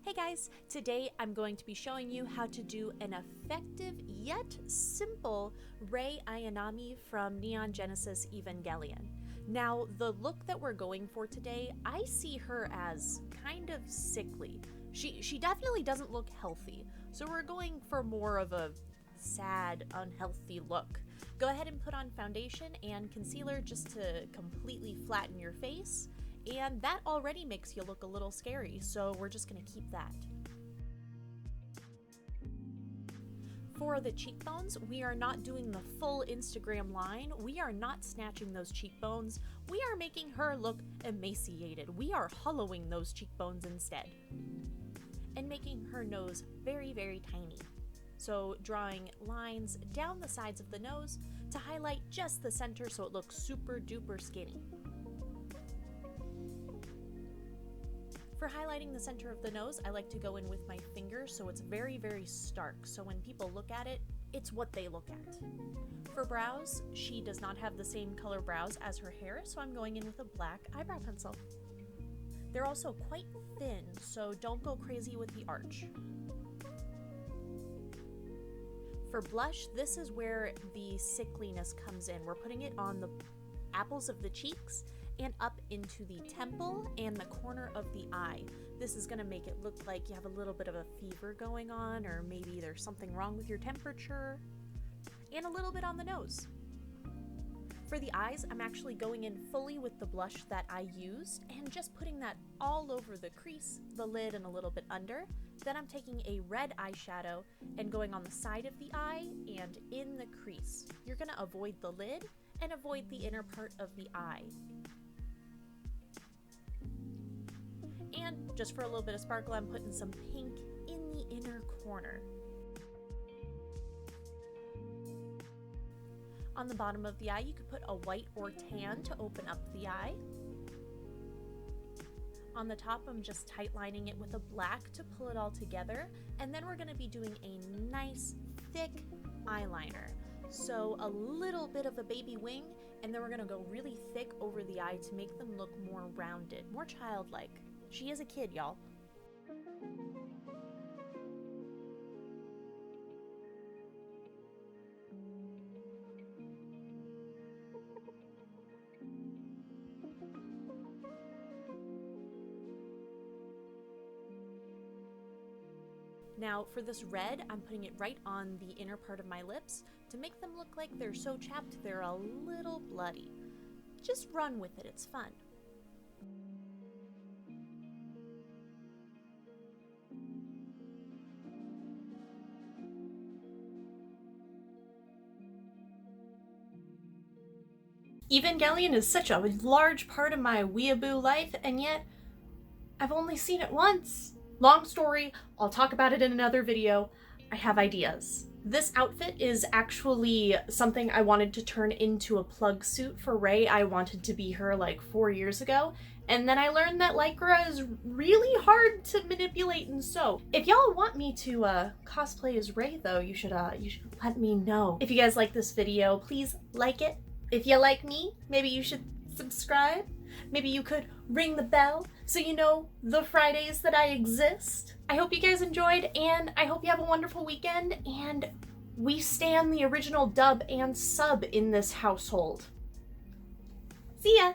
Hey guys, today I'm going to be showing you how to do an effective yet simple Rei Ayanami from Neon Genesis Evangelion. Now, the look that we're going for today, I see her as kind of sickly. She definitely doesn't look healthy, so we're going for more of a sad, unhealthy look. Go ahead and put on foundation and concealer just to completely flatten your face. And that already makes you look a little scary, so we're just gonna keep that. For the cheekbones, we are not doing the full Instagram line. We are not snatching those cheekbones. We are making her look emaciated. We are hollowing those cheekbones instead. And making her nose very, very tiny. So drawing lines down the sides of the nose to highlight just the center so it looks super duper skinny. For highlighting the center of the nose, I like to go in with my finger so it's very, very stark. So when people look at it, it's what they look at. For brows, she does not have the same color brows as her hair, so I'm going in with a black eyebrow pencil. They're also quite thin, so don't go crazy with the arch. For blush, this is where the sickliness comes in. We're putting it on the apples of the cheeks and up into the temple and the corner of the eye. This is gonna make it look like you have a little bit of a fever going on, or maybe there's something wrong with your temperature, and a little bit on the nose. For the eyes, I'm actually going in fully with the blush that I used and just putting that all over the crease, the lid, and a little bit under. Then I'm taking a red eyeshadow and going on the side of the eye and in the crease. You're gonna avoid the lid and avoid the inner part of the eye. And just for a little bit of sparkle, I'm putting some pink in the inner corner. On the bottom of the eye, you could put a white or tan to open up the eye. On the top, I'm just tight lining it with a black to pull it all together. And then we're gonna be doing a nice, thick eyeliner. So a little bit of a baby wing, and then we're gonna go really thick over the eye to make them look more rounded, more childlike. She is a kid, y'all. Now for this red, I'm putting it right on the inner part of my lips to make them look like they're so chapped they're a little bloody. Just run with it, it's fun. Evangelion is such a large part of my weeaboo life, and yet I've only seen it once. Long story, I'll talk about it in another video. I have ideas. This outfit is actually something I wanted to turn into a plug suit for Rei. I wanted to be her like 4 years ago, and then I learned that Lycra is really hard to manipulate and sew. If y'all want me to cosplay as Rei though, you should let me know. If you guys like this video, please like it. If you like me, maybe you should subscribe. Maybe you could ring the bell so you know the Fridays that I exist. I hope you guys enjoyed, and I hope you have a wonderful weekend, and we stan the original dub and sub in this household. See ya!